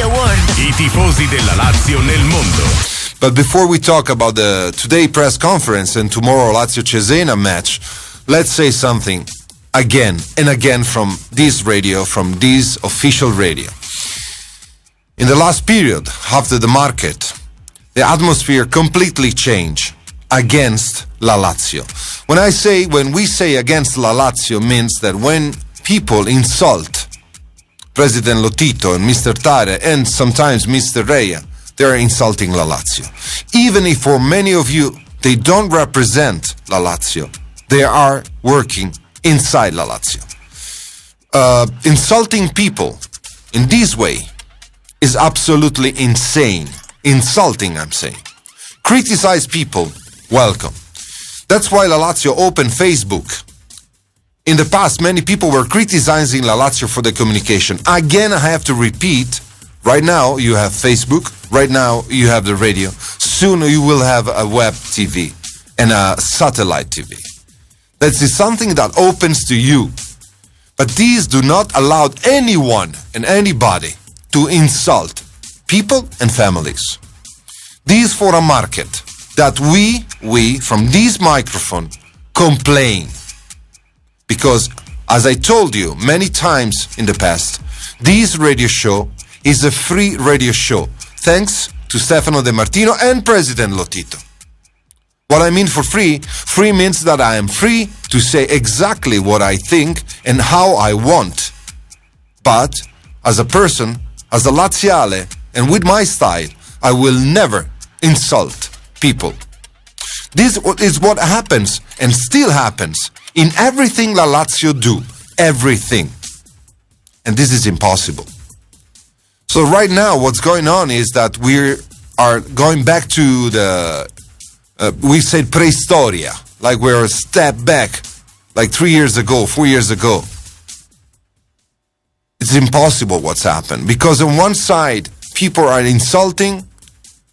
Lazio World. I tifosi della Lazio nel mondo. But before we talk about the today press conference and tomorrow Lazio-Cesena match, let's say something again and again from this radio, from this official radio. In the last period, after the market, the atmosphere completely changed against La Lazio. When we say against La Lazio means that when people insult President Lotito and Mr. Tare and sometimes Mr. Reia, they're insulting La Lazio. Even if for many of you, they don't represent La Lazio, they are working inside La Lazio. Insulting people in this way is absolutely insane. Insulting, I'm saying. Criticize people, welcome. That's why La Lazio opened Facebook. In the past, many people were criticizing La Lazio for the communication. Again, I have to repeat, right now you have Facebook, right now you have the radio. Soon you will have a web TV and a satellite TV. That is something that opens to you. But these do not allow anyone and anybody to insult people and families. This for a market that we from this microphone complain. Because, as I told you many times in the past, this radio show is a free radio show, thanks to Stefano De Martino and President Lotito. What I mean for free means that I am free to say exactly what I think and how I want. But, as a person, as a Laziale, and with my style, I will never insult people. This is what happens and still happens in everything La Lazio do. Everything. And this is impossible. So right now what's going on is that we are going back to the, we said preistoria, like we're a step back, like 3 years ago, 4 years ago. It's impossible what's happened, because on one side, people are insulting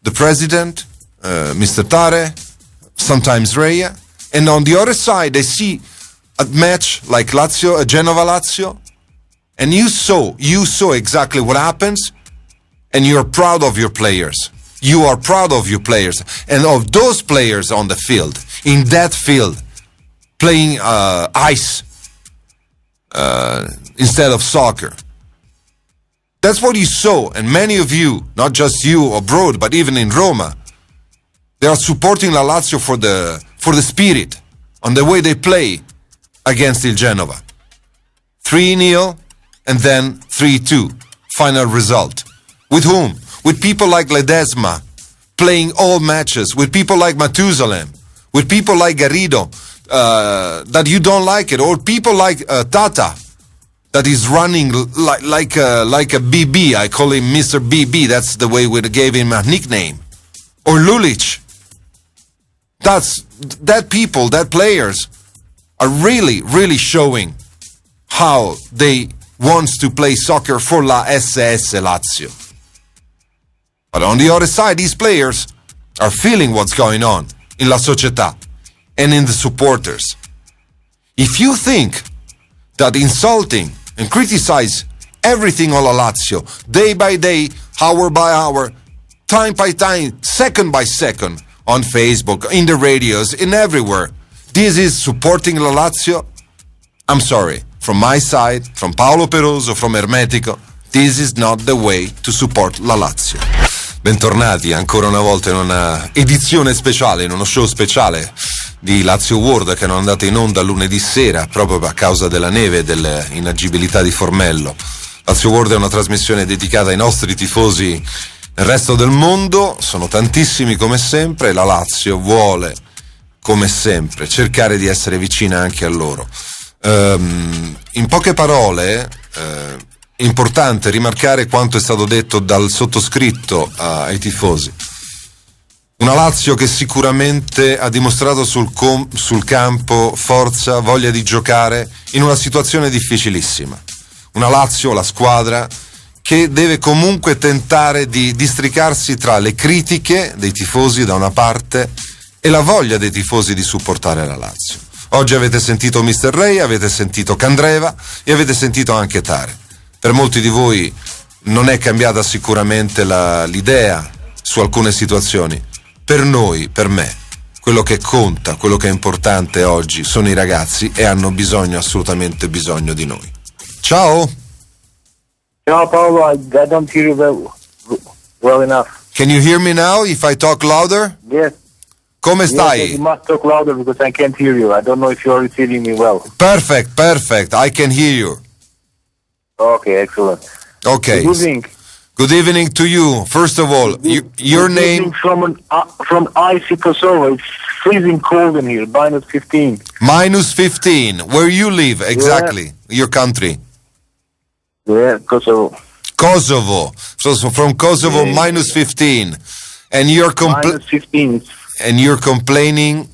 the president, Mr. Tare, sometimes Reia, and on the other side, they see a match like Lazio, Genova-Lazio, and you saw exactly what happens, and you're proud of your players. You are proud of your players, and of those players on the field, in that field, playing ice instead of soccer. That's what you saw, and many of you, not just you abroad, but even in Roma, they are supporting La Lazio for the spirit, on the way they play against Il Genova. 3-0, and then 3-2, final result. With whom? With people like Ledesma, playing all matches, with people like Matusalem, with people like Garrido, that you don't like it, or people like Tata, that is running like a BB. I call him Mr. BB. That's the way we gave him a nickname. Or Lulic. That players are really, really showing how they want to play soccer for La SS Lazio. But on the other side, these players are feeling what's going on in La Società and in the supporters. If you think that insulting and criticize everything on La Lazio, day by day, hour by hour, time by time, second by second, on Facebook, in the radios, in everywhere, this is supporting La Lazio, I'm sorry, from my side, from Paolo Peroso, from Ermetico, this is not the way to support La Lazio. Bentornati ancora una volta in una edizione speciale, in uno show speciale di Lazio World che non è andata in onda lunedì sera proprio a causa della neve e dell'inagibilità di Formello. Lazio World è una trasmissione dedicata ai nostri tifosi nel resto del mondo, sono tantissimi come sempre, la Lazio vuole come sempre cercare di essere vicina anche a loro. In poche parole, è importante rimarcare quanto è stato detto dal sottoscritto ai tifosi. Una Lazio che sicuramente ha dimostrato sul campo forza, voglia di giocare in una situazione difficilissima. Una Lazio, la squadra, che deve comunque tentare di districarsi tra le critiche dei tifosi da una parte e la voglia dei tifosi di supportare la Lazio. Oggi avete sentito Mr. Ray, avete sentito Candreva e avete sentito anche Tare. Per molti di voi non è cambiata sicuramente l'idea su alcune situazioni. Per noi, per me, quello che conta, quello che è importante oggi sono i ragazzi e hanno assolutamente bisogno di noi. Ciao! Ciao Paolo, I don't hear you well enough. Can you hear me now if I talk louder? Yes. Come Yes, stai? you must talk louder because I can't hear you. I don't know if you're receiving me well. Perfect, I can hear you. Okay, excellent. Okay. Good evening. Good evening to you. First of all, your Good name? evening from icy Kosovo. It's freezing cold in here, minus 15. Minus 15. Where you live exactly? Your country? Yeah, Kosovo. Kosovo. So from Kosovo, Yeah. minus 15. And you're Minus 15. complaining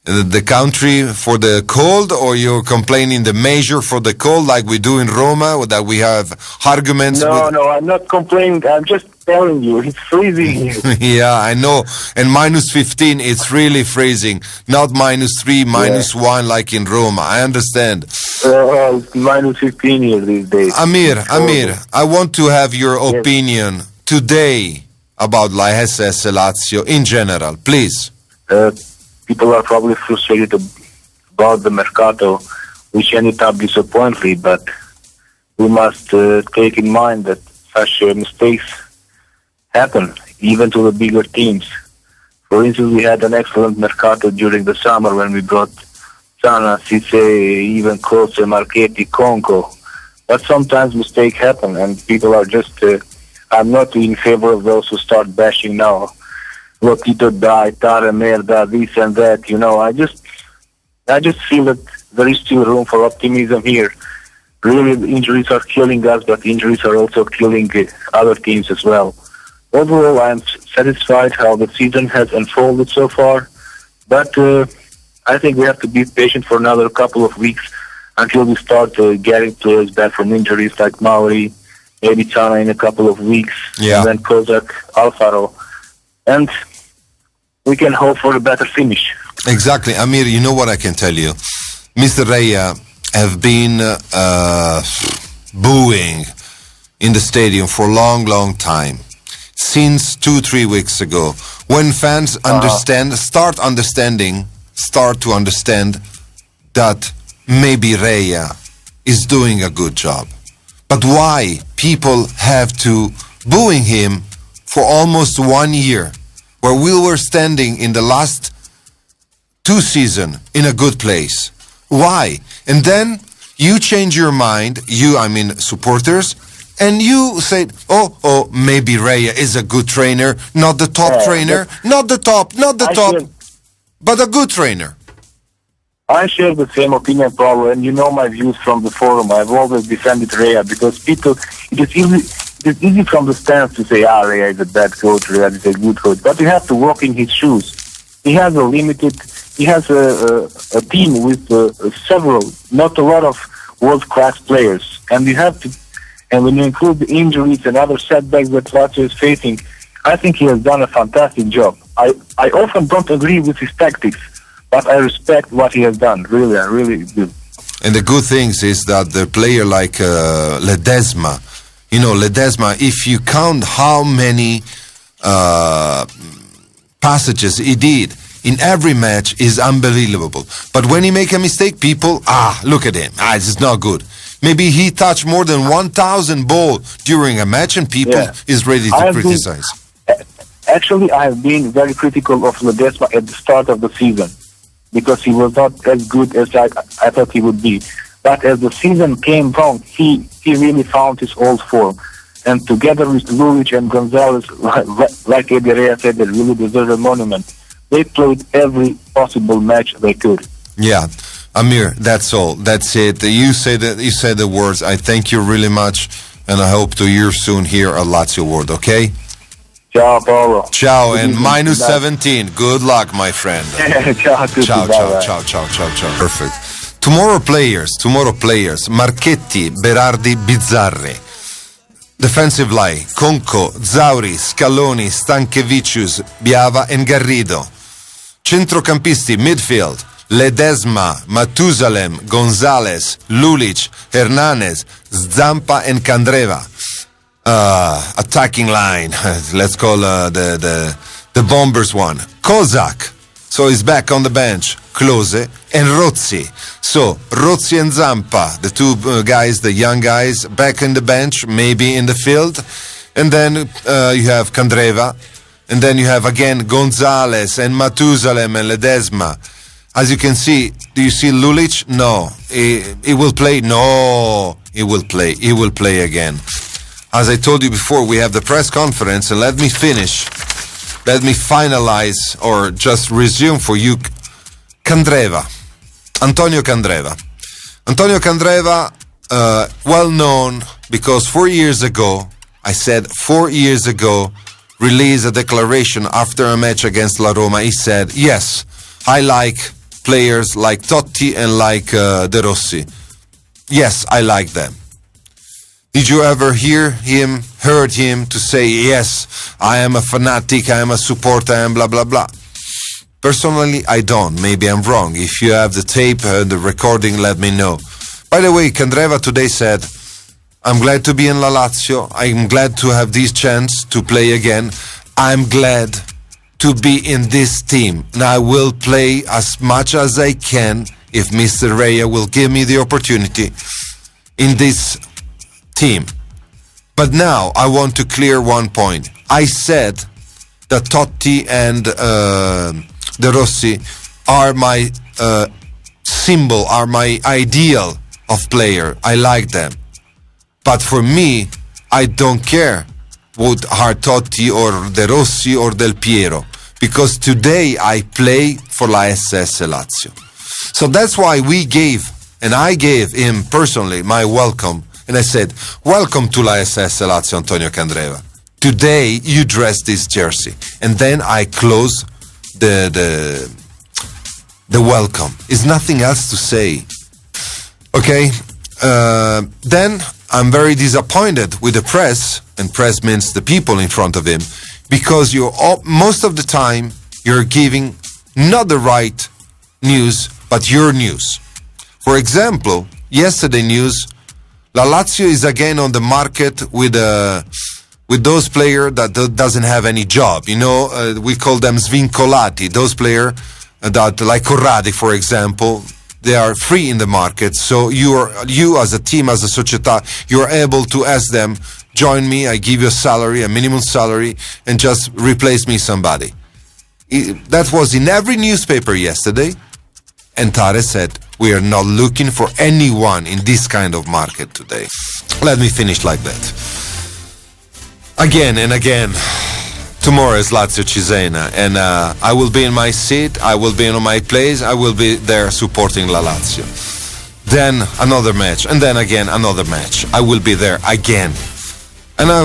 the country for the cold, or you're complaining the measure for the cold, like we do in Roma, that we have arguments with? No, I'm not complaining. I'm just telling you, it's freezing here. Yeah, I know. And minus 15, it's really freezing. Not minus 3, minus 1 like in Roma. I understand. It's minus 15 here these days. Amir, I want to have your opinion today about La SS Lazio in general, please. People are probably frustrated about the mercato, which ended up disappointingly, but we must take in mind that such mistakes happen even to the bigger teams. For instance, we had an excellent mercato during the summer when we brought Sana, Cisse, even Klose, Marchetti, Conco. But sometimes mistakes happen, and people are just... I'm not in favor of those who start bashing now. Lotito died, Tare merda, this and that, you know. I just feel that there is still room for optimism here. Really, the injuries are killing us, but injuries are also killing other teams as well. Overall, I'm satisfied how the season has unfolded so far, but I think we have to be patient for another couple of weeks until we start getting players back from injuries like Mauri, maybe Tana in a couple of weeks, and then Kozak, Alfaro. And we can hope for a better finish. Exactly. Amir, you know what I can tell you? Mr. Reia have been booing in the stadium for a long time. Since 2-3 weeks ago. When fans start to understand that maybe Reia is doing a good job. But why people have to booing him for almost 1 year, where we were standing in the last 2 seasons in a good place? Why? And then you change your mind, supporters, and you said, maybe Reia is a good trainer, not the top trainer, not the top, but a good trainer. I share the same opinion, Paolo, and you know my views from the forum. I've always defended Reia because it is easy from the stands to say, Reia is a bad coach, Reia is a good coach, but you have to walk in his shoes. He has a team with several, not a lot of world-class players, and when you include the injuries and other setbacks that Lazio is facing, I think he has done a fantastic job. I often don't agree with his tactics, but I respect what he has done. Really, I really do. And the good things is that the player like Ledesma, if you count how many passages he did in every match, is unbelievable. But when he make a mistake, people, look at him, this is not good. Maybe he touched more than 1,000 ball during a match, and people is ready to criticize. Actually, I have been very critical of Ledesma at the start of the season, because he was not as good as I thought he would be. But as the season came on, he really found his old form. And together with Lulic and Gonzalez, like Eddie Reia said, they really deserve a monument. They played every possible match they could. Yeah, Amir, that's all. That's it. You said the words. I thank you really much, and I hope to hear you soon here at Lazio World, okay? Ciao, Paolo. Ciao, and minus 17. Good luck, my friend. Ciao. Perfect. Tomorrow players. Marchetti, Berardi, Bizzarri. Defensive line, Conco, Zauri, Scaloni, Stanchevicius, Biava and Garrido. Centrocampisti, midfield, Ledesma, Matusalem, Gonzalez, Lulic, Hernandez, Zampa, and Candreva. Attacking line. Let's call the Bombers one. Kozak. So he's back on the bench. Klose and Rozzi. So Rozzi and Zampa, the two guys, the young guys, back in the bench, maybe in the field. And then you have Candreva. And then you have again Gonzalez and Matusalem and Ledesma. As you can see, do you see Lulic? No. He will play? No. He will play. He will play again. As I told you before, we have the press conference, and let me finish. Let me finalize or just resume for you Candreva. Antonio Candreva. Antonio Candreva, well known because 4 years ago, I said 4 years ago, released a declaration after a match against La Roma. He said, yes, I like players like Totti and like De Rossi. Yes, I like them. Did you ever heard him to say, yes, I am a fanatic, I am a supporter, I am blah, blah, blah? Personally, I don't. Maybe I'm wrong. If you have the tape and the recording, let me know. By the way, Candreva today said, I'm glad to be in La Lazio. I'm glad to have this chance to play again. I'm glad to be in this team. And I will play as much as I can if Mr. Reia will give me the opportunity in this team. But now I want to clear one point. I said that Totti and De Rossi are my symbol, are my ideal of player. I like them. But for me, I don't care what are Totti or De Rossi or Del Piero, because today I play for La SS Lazio. So that's why I gave him personally my welcome. And I said, welcome to La SS Lazio, Antonio Candreva. Today you dress this jersey. And then I close the welcome. It's nothing else to say. Okay? Then I'm very disappointed with the press, and press means the people in front of him, because most of the time you're giving not the right news, but your news. For example, yesterday news, La Lazio is again on the market with those players that doesn't have any job. You know, we call them svincolati. Those players that, like Corradi, for example, they are free in the market. So you as a team, as a società, you are able to ask them, join me, I give you a salary, a minimum salary, and just replace me somebody. That was in every newspaper yesterday. And Tare said, we are not looking for anyone in this kind of market today. Let me finish like that. Again and again, tomorrow is Lazio Cesena, and I will be in my seat, I will be on my place, I will be there supporting La Lazio. Then another match, and then again another match. I will be there again. And I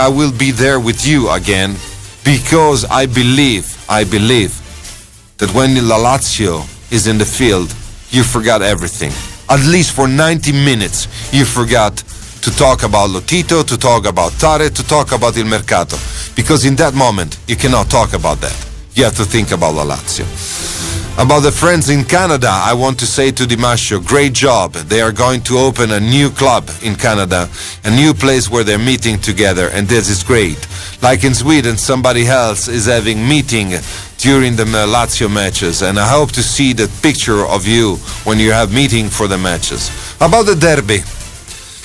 will be there with you again, because I believe that when La Lazio is in the field, you forgot everything. At least for 90 minutes, you forgot to talk about Lotito, to talk about Tare, to talk about Il Mercato. Because in that moment, you cannot talk about that. You have to think about La Lazio. About the friends in Canada, I want to say to Di Mascio, great job. They are going to open a new club in Canada, a new place where they're meeting together, and this is great. Like in Sweden, somebody else is having meeting during the Lazio matches, and I hope to see the picture of you when you have meeting for the matches. About the derby,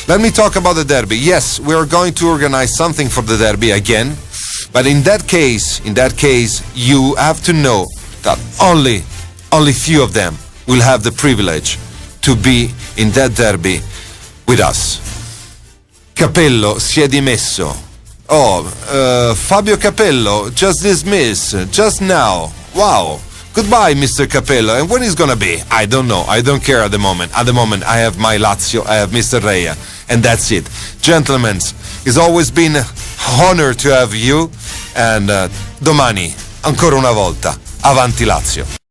let me talk about the derby. Yes, we are going to organize something for the derby again, but in that case, you have to know that only few of them will have the privilege to be in that derby with us. Capello si è dimesso. Fabio Capello just dismissed just now. Wow. Goodbye, Mr. Capello. And when is gonna be? I don't know. I don't care at the moment. At the moment, I have my Lazio, I have Mr. Reia, and that's it. Gentlemen, it's always been an honor to have you, and domani, ancora una volta, avanti Lazio.